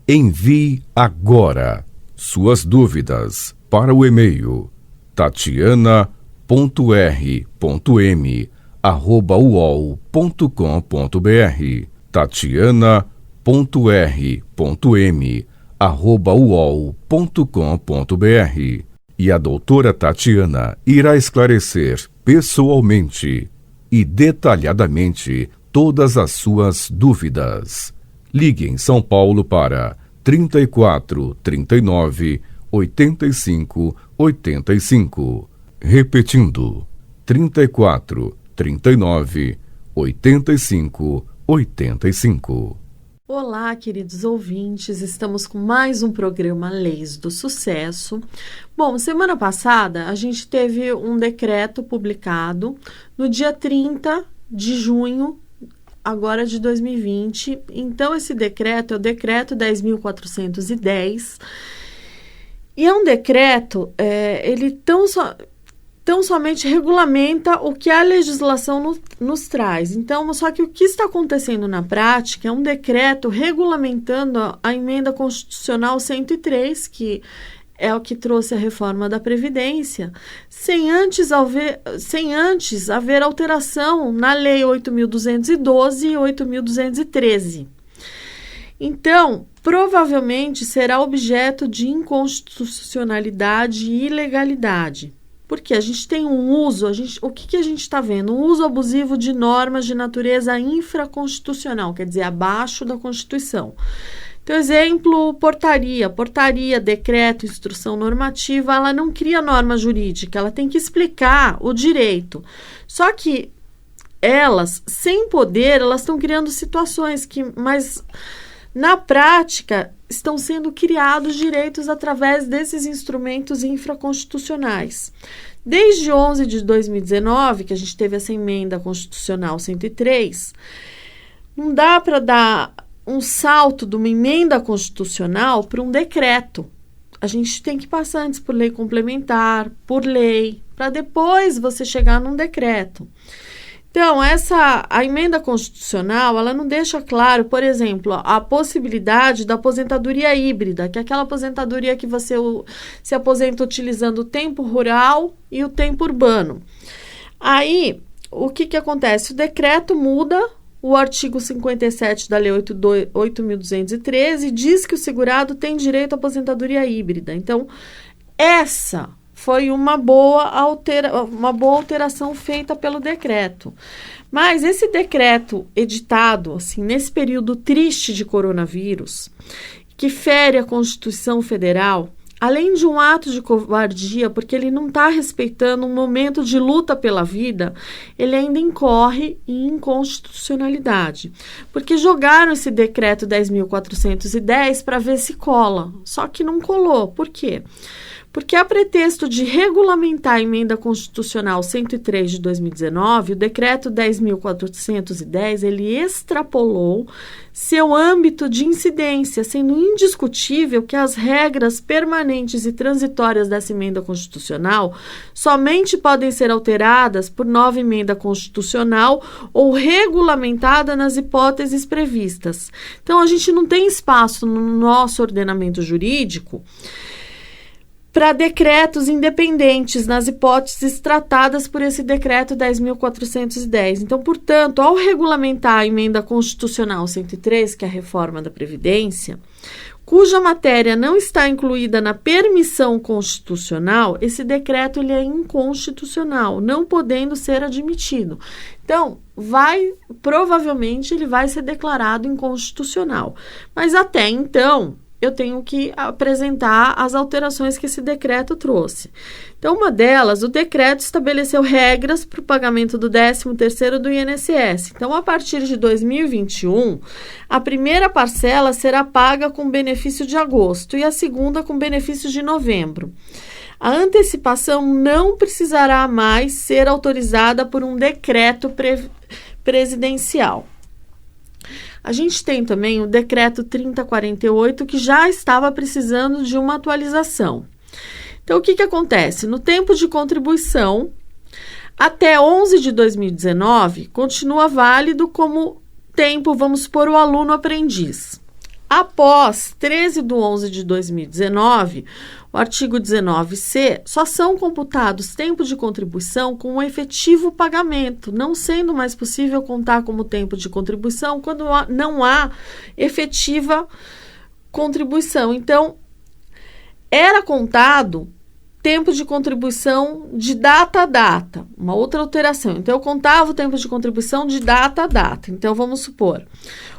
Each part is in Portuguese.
Envie agora suas dúvidas para o e-mail tatiana.r.m@uol.com.br tatiana.r.m@uol.com.br e a doutora Tatiana irá esclarecer pessoalmente e detalhadamente todas as suas dúvidas. Ligue em São Paulo para 34 39 85 85. Repetindo, 34 39 85 85. Olá, queridos ouvintes, estamos com mais um programa Leis do Sucesso. Bom, semana passada a gente teve um decreto publicado no dia 30 de junho, agora de 2020. Então, esse decreto é o decreto 10.410 e é um decreto, ele tão somente regulamenta o que a legislação nos traz. Então, só que o que está acontecendo na prática é um decreto regulamentando a emenda constitucional 103, que é o que trouxe a reforma da Previdência, sem antes haver alteração na Lei 8.212 e 8.213. Então, provavelmente será objeto de inconstitucionalidade e ilegalidade. Porque a gente tem um uso, o que a gente está vendo? Um uso abusivo de normas de natureza infraconstitucional, quer dizer, abaixo da Constituição. Então, exemplo, portaria, decreto, instrução normativa, ela não cria norma jurídica, ela tem que explicar o direito. Só que elas, sem poder, elas estão criando situações mas na prática estão sendo criados direitos através desses instrumentos infraconstitucionais. Desde 11 de 2019, que a gente teve essa emenda constitucional 103, não dá para dar um salto de uma emenda constitucional para um decreto. A gente tem que passar antes por lei complementar, por lei, para depois você chegar num decreto. Então, a emenda constitucional, ela não deixa claro, por exemplo, a possibilidade da aposentadoria híbrida, que é aquela aposentadoria que você se aposenta utilizando o tempo rural e o tempo urbano. Aí, o que acontece? O decreto muda o artigo 57 da Lei 8.213 diz que o segurado tem direito à aposentadoria híbrida. Então, essa foi uma boa alteração feita pelo decreto. Mas esse decreto editado, assim, nesse período triste de coronavírus, que fere a Constituição Federal, além de um ato de covardia, porque ele não está respeitando um momento de luta pela vida, ele ainda incorre em inconstitucionalidade. Porque jogaram esse decreto 10.410 para ver se cola, só que não colou. Por quê? Porque a pretexto de regulamentar a emenda constitucional 103 de 2019, o decreto 10.410, ele extrapolou seu âmbito de incidência, sendo indiscutível que as regras permanentes e transitórias dessa emenda constitucional somente podem ser alteradas por nova emenda constitucional ou regulamentada nas hipóteses previstas. Então, a gente não tem espaço no nosso ordenamento jurídico para decretos independentes nas hipóteses tratadas por esse decreto 10.410. Então, portanto, ao regulamentar a emenda constitucional 103, que é a reforma da Previdência, cuja matéria não está incluída na permissão constitucional, esse decreto ele é inconstitucional, não podendo ser admitido. Então, provavelmente ele vai ser declarado inconstitucional. Mas até então, eu tenho que apresentar as alterações que esse decreto trouxe. Então, uma delas, o decreto estabeleceu regras para o pagamento do 13º do INSS. Então, a partir de 2021, a primeira parcela será paga com benefício de agosto e a segunda com benefício de novembro. A antecipação não precisará mais ser autorizada por um decreto presidencial. A gente tem também o decreto 3048, que já estava precisando de uma atualização. Então, o que acontece? No tempo de contribuição, até 11 de 2019, continua válido como tempo, vamos supor, o aluno aprendiz. Após 13/11/2019, o artigo 19C, só são computados tempo de contribuição com o efetivo pagamento, não sendo mais possível contar como tempo de contribuição quando não há efetiva contribuição. Então, era contado tempo de contribuição de data a data, uma outra alteração. Então, eu contava o tempo de contribuição de data a data. Então, vamos supor,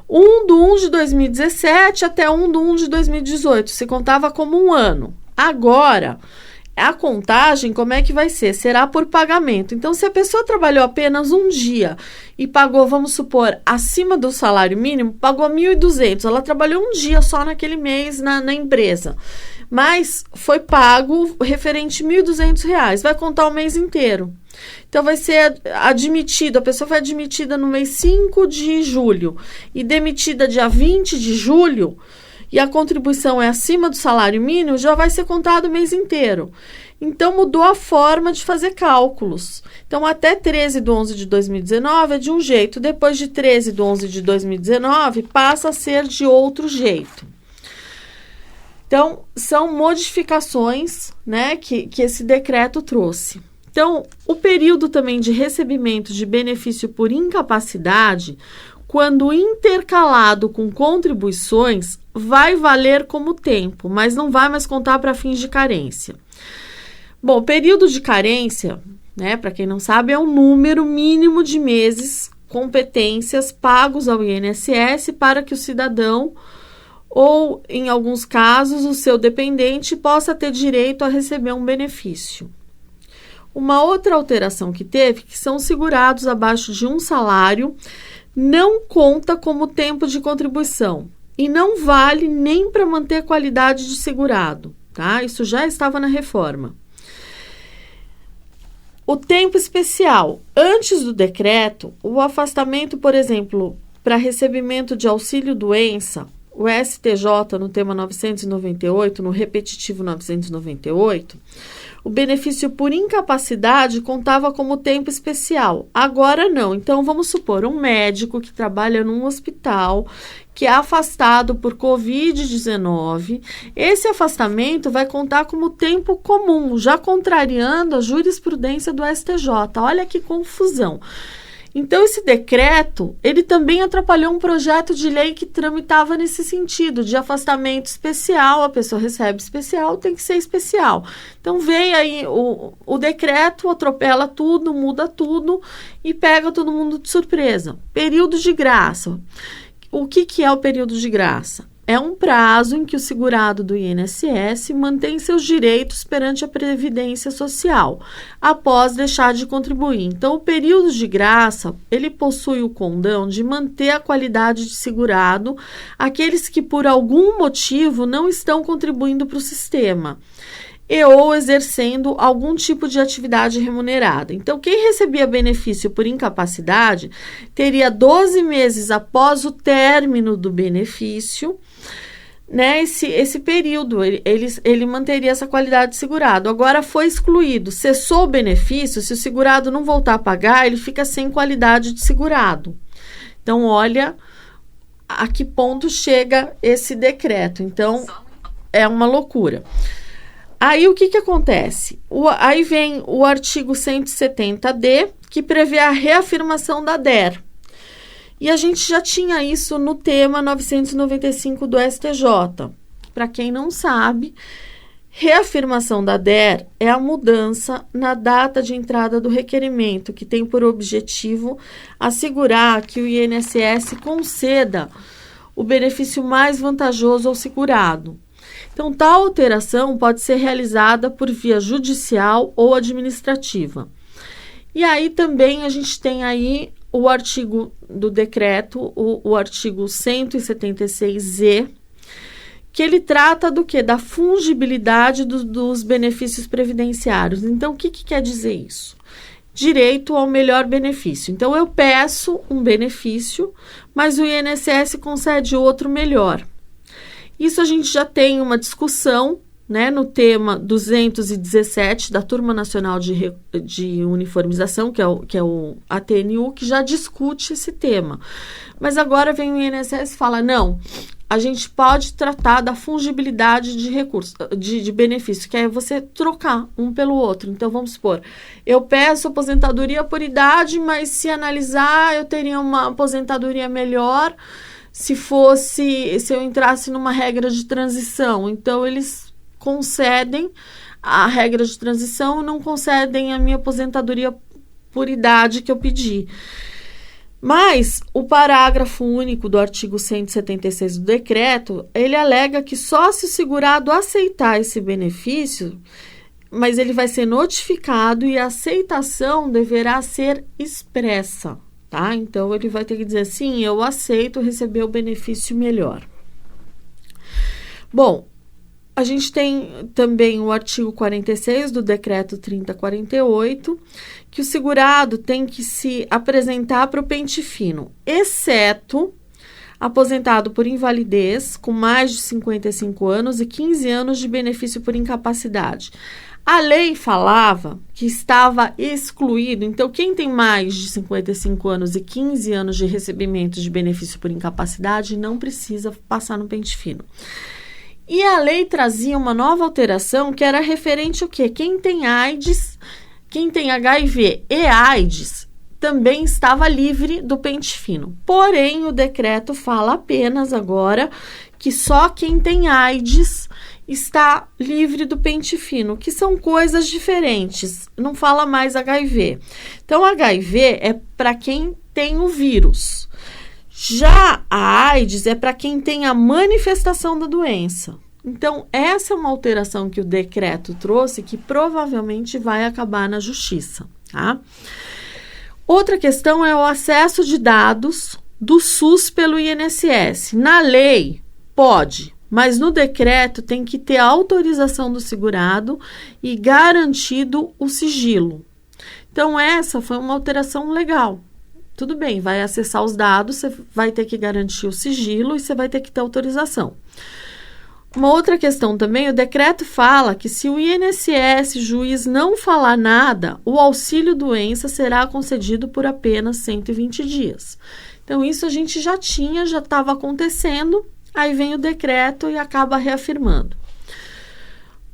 1/1/2017 até 1/1/2018, se contava como um ano. Agora, a contagem, como é que vai ser? Será por pagamento. Então, se a pessoa trabalhou apenas um dia e pagou, vamos supor, acima do salário mínimo, pagou 1.200, ela trabalhou um dia só naquele mês na empresa, mas foi pago referente a R$1.200, vai contar o mês inteiro. Então, vai ser admitido, a pessoa foi admitida no mês 5 de julho e demitida dia 20 de julho, e a contribuição é acima do salário mínimo, já vai ser contado o mês inteiro. Então, mudou a forma de fazer cálculos. Então, até 13/11/2019 é de um jeito, depois de 13/11/2019 passa a ser de outro jeito. Então, são modificações, né, que esse decreto trouxe. Então, o período também de recebimento de benefício por incapacidade, quando intercalado com contribuições, vai valer como tempo, mas não vai mais contar para fins de carência. Bom, período de carência, né, para quem não sabe, é um número mínimo de meses, competências pagos ao INSS para que o cidadão ou, em alguns casos, o seu dependente possa ter direito a receber um benefício. Uma outra alteração que teve, que são segurados abaixo de um salário, não conta como tempo de contribuição e não vale nem para manter qualidade de segurado, tá? Isso já estava na reforma. O tempo especial. Antes do decreto, o afastamento, por exemplo, para recebimento de auxílio-doença, o STJ, no tema 998, no repetitivo 998, o benefício por incapacidade contava como tempo especial. Agora não. Então, vamos supor, um médico que trabalha num hospital, que é afastado por Covid-19, esse afastamento vai contar como tempo comum, já contrariando a jurisprudência do STJ. Olha que confusão. Então, esse decreto, ele também atrapalhou um projeto de lei que tramitava nesse sentido, de afastamento especial, a pessoa recebe especial, tem que ser especial. Então, veio aí o decreto, atropela tudo, muda tudo e pega todo mundo de surpresa. Período de graça. O que é o período de graça? É um prazo em que o segurado do INSS mantém seus direitos perante a Previdência Social, após deixar de contribuir. Então, o período de graça, ele possui o condão de manter a qualidade de segurado aqueles que, por algum motivo, não estão contribuindo para o sistema e ou exercendo algum tipo de atividade remunerada. Então, quem recebia benefício por incapacidade teria 12 meses após o término do benefício, né, esse período, ele manteria essa qualidade de segurado. Agora foi excluído, cessou o benefício, se o segurado não voltar a pagar, ele fica sem qualidade de segurado. Então, olha a que ponto chega esse decreto. Então, é uma loucura. Aí, o que acontece? Aí vem o artigo 170D, que prevê a reafirmação da DER. E a gente já tinha isso no tema 995 do STJ. Para quem não sabe, reafirmação da DER é a mudança na data de entrada do requerimento, que tem por objetivo assegurar que o INSS conceda o benefício mais vantajoso ao segurado. Então, tal alteração pode ser realizada por via judicial ou administrativa. E aí também a gente tem aí o artigo do decreto, o artigo 176Z, que ele trata do quê? Da fungibilidade dos benefícios previdenciários. Então, o que quer dizer isso? Direito ao melhor benefício. Então, eu peço um benefício, mas o INSS concede outro melhor. Isso a gente já tem uma discussão, né, no tema 217 da Turma Nacional de Uniformização, que é o ATNU, que já discute esse tema. Mas agora vem o INSS e fala, não, a gente pode tratar da fungibilidade de recursos, de benefício, que é você trocar um pelo outro. Então, vamos supor, eu peço aposentadoria por idade, mas se analisar, eu teria uma aposentadoria melhor se eu entrasse numa regra de transição. Então, eles concedem a regra de transição e não concedem a minha aposentadoria por idade que eu pedi. Mas o parágrafo único do artigo 176 do decreto, ele alega que só se o segurado aceitar esse benefício, mas ele vai ser notificado e a aceitação deverá ser expressa, tá? Então, ele vai ter que dizer, sim, eu aceito receber o benefício melhor. Bom, a gente tem também o artigo 46 do decreto 3048, que o segurado tem que se apresentar para o pente fino, exceto aposentado por invalidez com mais de 55 anos e 15 anos de benefício por incapacidade. A lei falava que estava excluído, então quem tem mais de 55 anos e 15 anos de recebimento de benefício por incapacidade não precisa passar no pente fino. E a lei trazia uma nova alteração que era referente ao quê? Quem tem AIDS, quem tem HIV e AIDS também estava livre do pente fino. Porém, o decreto fala apenas agora que só quem tem AIDS está livre do pente fino, que são coisas diferentes. Não fala mais HIV. Então, HIV é para quem tem o vírus. Já a AIDS é para quem tem a manifestação da doença. Então, essa é uma alteração que o decreto trouxe que provavelmente vai acabar na justiça, tá? Outra questão é o acesso de dados do SUS pelo INSS. Na lei, pode, mas no decreto tem que ter a autorização do segurado e garantido o sigilo. Então, essa foi uma alteração legal. Tudo bem, vai acessar os dados, você vai ter que garantir o sigilo e você vai ter que ter autorização. Uma outra questão também, o decreto fala que se o INSS, juiz, não falar nada, o auxílio-doença será concedido por apenas 120 dias. Então, isso a gente já estava acontecendo, aí vem o decreto e acaba reafirmando.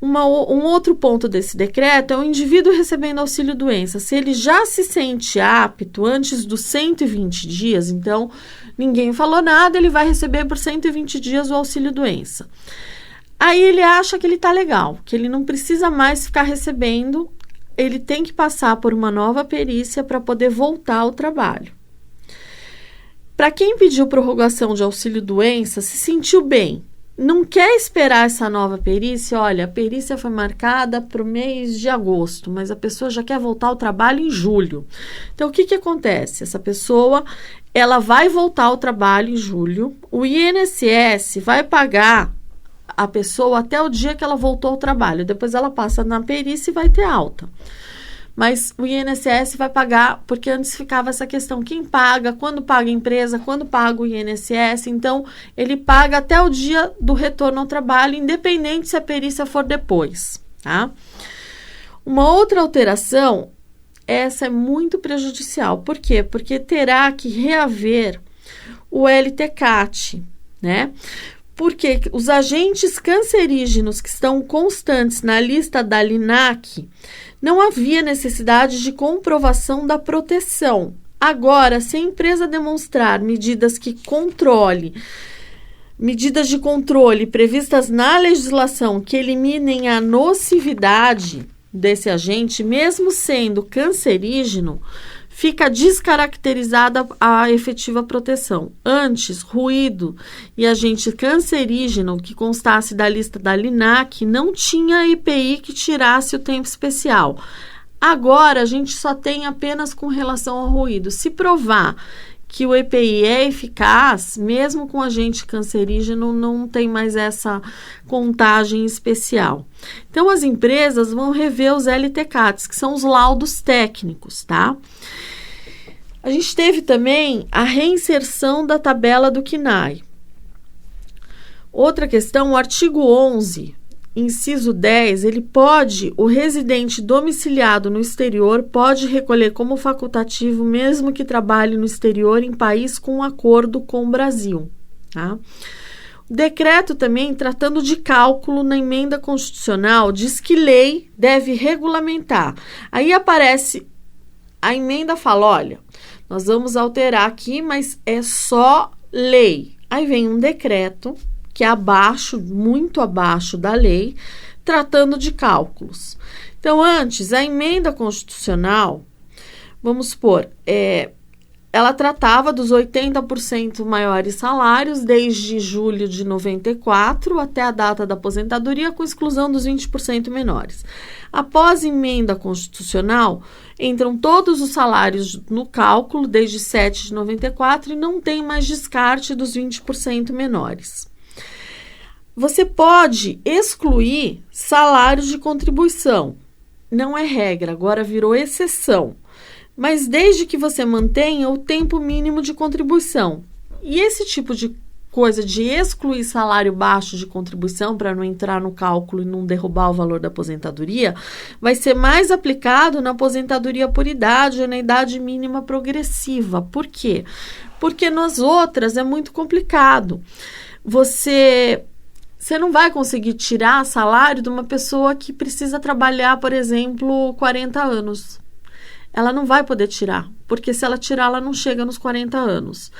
Um outro ponto desse decreto é o indivíduo recebendo auxílio-doença. Se ele já se sente apto antes dos 120 dias, então ninguém falou nada, ele vai receber por 120 dias o auxílio-doença. Aí ele acha que ele está legal, que ele não precisa mais ficar recebendo, ele tem que passar por uma nova perícia para poder voltar ao trabalho. Para quem pediu prorrogação de auxílio-doença, se sentiu bem, não quer esperar essa nova perícia, olha, a perícia foi marcada para o mês de agosto, mas a pessoa já quer voltar ao trabalho em julho. Então, o que acontece? Essa pessoa, ela vai voltar ao trabalho em julho, o INSS vai pagar a pessoa até o dia que ela voltou ao trabalho, depois ela passa na perícia e vai ter alta. Mas o INSS vai pagar, porque antes ficava essa questão, quem paga, quando paga a empresa, quando paga o INSS, então ele paga até o dia do retorno ao trabalho, independente se a perícia for depois, tá? Uma outra alteração, essa é muito prejudicial, por quê? Porque terá que reaver o LTCAT, né? Porque os agentes cancerígenos que estão constantes na lista da LINAC, não havia necessidade de comprovação da proteção. Agora, se a empresa demonstrar medidas de controle previstas na legislação que eliminem a nocividade desse agente, mesmo sendo cancerígeno, fica descaracterizada a efetiva proteção. Antes, ruído e agente cancerígeno que constasse da lista da LINAC não tinha EPI que tirasse o tempo especial. Agora, a gente só tem apenas com relação ao ruído. Se provar que o EPI é eficaz, mesmo com agente cancerígeno, não tem mais essa contagem especial. Então, as empresas vão rever os LTCATs, que são os laudos técnicos, tá? A gente teve também a reinserção da tabela do CNAE. Outra questão, o artigo 11 inciso 10, o residente domiciliado no exterior pode recolher como facultativo, mesmo que trabalhe no exterior em país com acordo com o Brasil, tá? O decreto também, tratando de cálculo na emenda constitucional, diz que lei deve regulamentar. Aí aparece, a emenda fala, olha, nós vamos alterar aqui, mas é só lei. Aí vem um decreto que é muito abaixo da lei, tratando de cálculos. Então, antes, a emenda constitucional, vamos supor, ela tratava dos 80% maiores salários desde julho de 94 até a data da aposentadoria, com exclusão dos 20% menores. Após a emenda constitucional, entram todos os salários no cálculo desde 7 de 94 e não tem mais descarte dos 20% menores. Você pode excluir salários de contribuição. Não é regra, agora virou exceção. Mas desde que você mantenha o tempo mínimo de contribuição. E esse tipo de coisa de excluir salário baixo de contribuição para não entrar no cálculo e não derrubar o valor da aposentadoria, vai ser mais aplicado na aposentadoria por idade ou na idade mínima progressiva. Por quê? Porque nas outras é muito complicado. Você não vai conseguir tirar salário de uma pessoa que precisa trabalhar, por exemplo, 40 anos. Ela não vai poder tirar, porque se ela tirar, ela não chega nos 40 anos.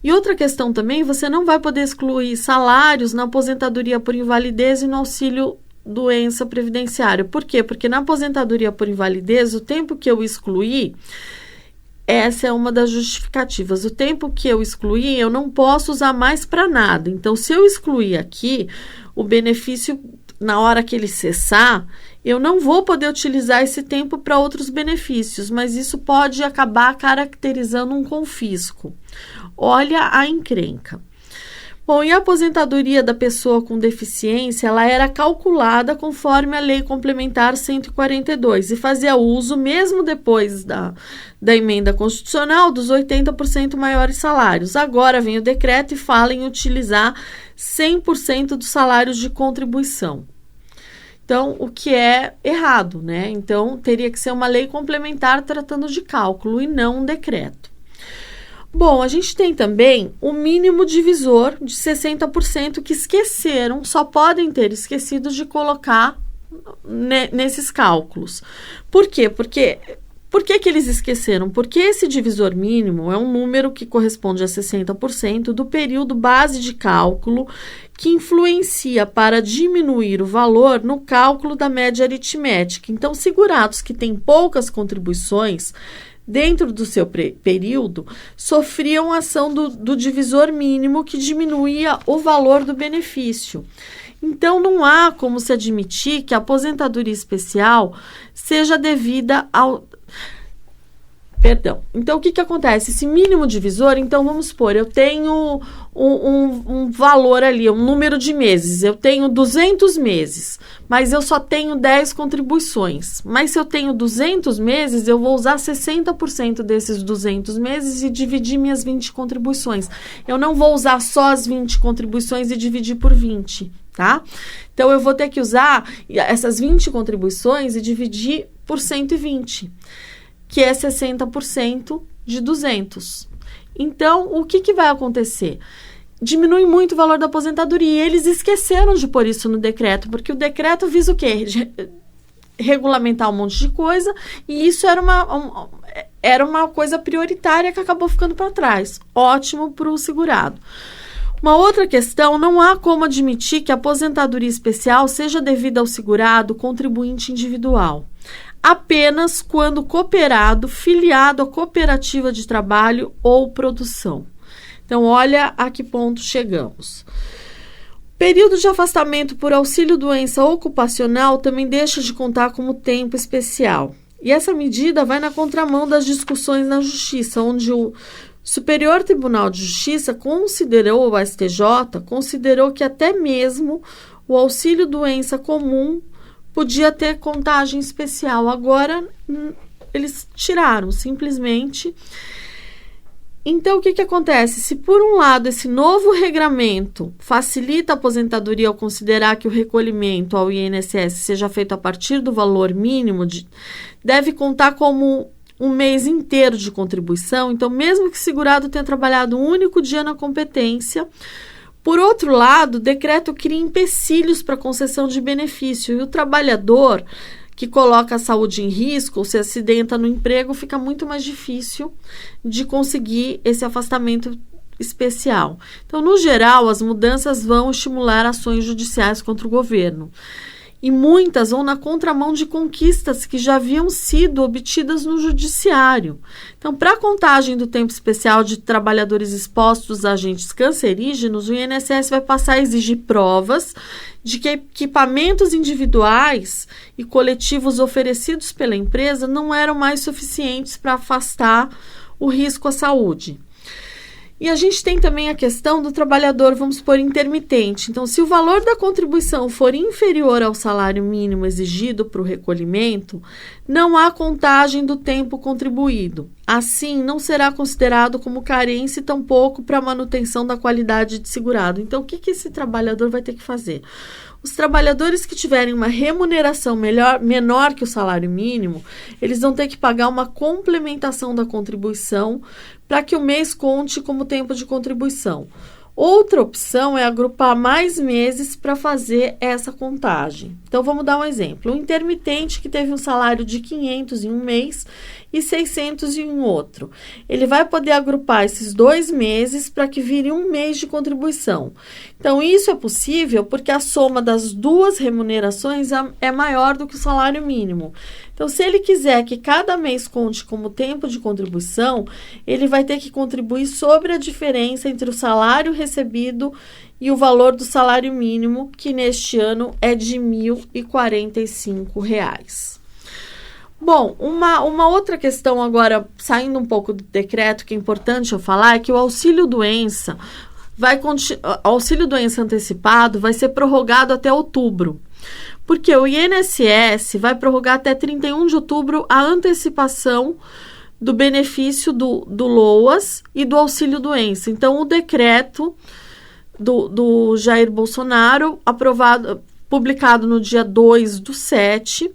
E outra questão também, você não vai poder excluir salários na aposentadoria por invalidez e no auxílio doença previdenciário. Por quê? Porque na aposentadoria por invalidez, o tempo que eu excluí, essa é uma das justificativas. O tempo que eu excluí, eu não posso usar mais para nada. Então, se eu excluir aqui, o benefício, na hora que ele cessar, eu não vou poder utilizar esse tempo para outros benefícios, mas isso pode acabar caracterizando um confisco. Olha a encrenca. Bom, e a aposentadoria da pessoa com deficiência, ela era calculada conforme a Lei Complementar 142 e fazia uso, mesmo depois da emenda constitucional, dos 80% maiores salários. Agora vem o decreto e fala em utilizar 100% dos salários de contribuição. Então, o que é errado, né? Então, teria que ser uma lei complementar tratando de cálculo e não um decreto. Bom, a gente tem também o mínimo divisor de 60% que esqueceram, só podem ter esquecido de colocar nesses cálculos. Por quê? Por que eles esqueceram? Porque esse divisor mínimo é um número que corresponde a 60% do período base de cálculo que influencia para diminuir o valor no cálculo da média aritmética. Então, segurados que têm poucas contribuições dentro do seu período, sofriam a ação do divisor mínimo que diminuía o valor do benefício. Então, não há como se admitir que a aposentadoria especial seja devida ao... Perdão. Então, o que acontece? Esse mínimo divisor, então, vamos supor, eu tenho um valor ali, um número de meses. Eu tenho 200 meses, mas eu só tenho 10 contribuições. Mas se eu tenho 200 meses, eu vou usar 60% desses 200 meses e dividir minhas 20 contribuições. Eu não vou usar só as 20 contribuições e dividir por 20, tá? Então, eu vou ter que usar essas 20 contribuições e dividir por 120. Que é 60% de 200. Então, o que vai acontecer? Diminui muito o valor da aposentadoria. E eles esqueceram de pôr isso no decreto, porque o decreto visa o quê? Regulamentar um monte de coisa, e isso era uma coisa prioritária que acabou ficando para trás. Ótimo para o segurado. Uma outra questão, não há como admitir que a aposentadoria especial seja devida ao segurado contribuinte individual, apenas quando cooperado, filiado à cooperativa de trabalho ou produção. Então, olha a que ponto chegamos. O período de afastamento por auxílio-doença ocupacional também deixa de contar como tempo especial. E essa medida vai na contramão das discussões na Justiça, onde o Superior Tribunal de Justiça o STJ considerou que até mesmo o auxílio-doença comum podia ter contagem especial. Agora, eles tiraram, simplesmente. Então, o que acontece? Se, por um lado, esse novo regramento facilita a aposentadoria ao considerar que o recolhimento ao INSS seja feito a partir do valor mínimo, deve contar como um mês inteiro de contribuição. Então, mesmo que o segurado tenha trabalhado um único dia na competência, por outro lado, o decreto cria empecilhos para concessão de benefício e o trabalhador que coloca a saúde em risco ou se acidenta no emprego, fica muito mais difícil de conseguir esse afastamento especial. Então, no geral, as mudanças vão estimular ações judiciais contra o governo. E muitas vão na contramão de conquistas que já haviam sido obtidas no judiciário. Então, para a contagem do tempo especial de trabalhadores expostos a agentes cancerígenos, o INSS vai passar a exigir provas de que equipamentos individuais e coletivos oferecidos pela empresa não eram mais suficientes para afastar o risco à saúde. E a gente tem também a questão do trabalhador, vamos supor, intermitente. Então, se o valor da contribuição for inferior ao salário mínimo exigido para o recolhimento, não há contagem do tempo contribuído. Assim, não será considerado como carência e tampouco para a manutenção da qualidade de segurado. Então, o que esse trabalhador vai ter que fazer? Os trabalhadores que tiverem uma remuneração menor que o salário mínimo, eles vão ter que pagar uma complementação da contribuição para que o mês conte como tempo de contribuição. Outra opção é agrupar mais meses para fazer essa contagem. Então, vamos dar um exemplo. Um intermitente que teve um salário de 500 em um mês e 600 em um outro. Ele vai poder agrupar esses 2 meses para que vire um mês de contribuição. Então, isso é possível porque a soma das duas remunerações é maior do que o salário mínimo. Então, se ele quiser que cada mês conte como tempo de contribuição, ele vai ter que contribuir sobre a diferença entre o salário recebido e o valor do salário mínimo, que neste ano é de R$ 1.045. Bom, uma outra questão agora, saindo um pouco do decreto, que é importante eu falar, é que o auxílio-doença antecipado vai ser prorrogado até outubro. Porque o INSS vai prorrogar até 31 de outubro a antecipação do benefício do LOAS e do auxílio-doença. Então, o decreto do Jair Bolsonaro, publicado no dia 2/7,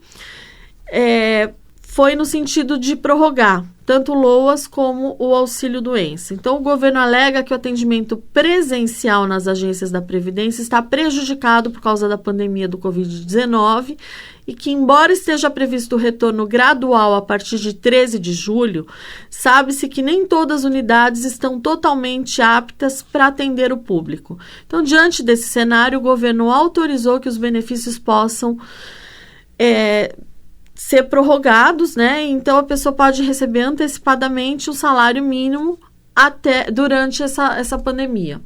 foi no sentido de prorrogar tanto o LOAS como o auxílio-doença. Então, o governo alega que o atendimento presencial nas agências da Previdência está prejudicado por causa da pandemia do Covid-19 e que, embora esteja previsto o retorno gradual a partir de 13 de julho, sabe-se que nem todas as unidades estão totalmente aptas para atender o público. Então, diante desse cenário, o governo autorizou que os benefícios possam ser prorrogados, né? Então, a pessoa pode receber antecipadamente o salário mínimo durante essa pandemia.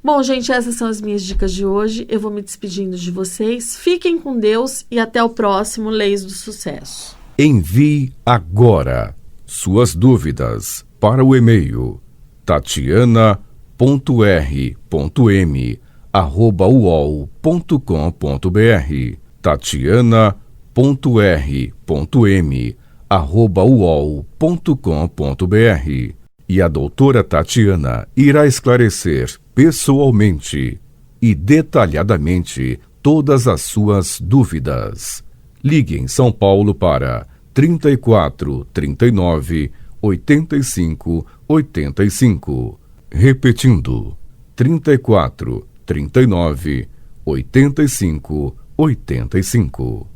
Bom, gente, essas são as minhas dicas de hoje. Eu vou me despedindo de vocês. Fiquem com Deus e até o próximo Leis do Sucesso. Envie agora suas dúvidas para o e-mail tatiana.r.m@uol.com.br tatiana.r.m@uol.com.br e a doutora Tatiana irá esclarecer pessoalmente e detalhadamente todas as suas dúvidas. Ligue em São Paulo para 34 39 85 85. Repetindo, 34 39 85 85.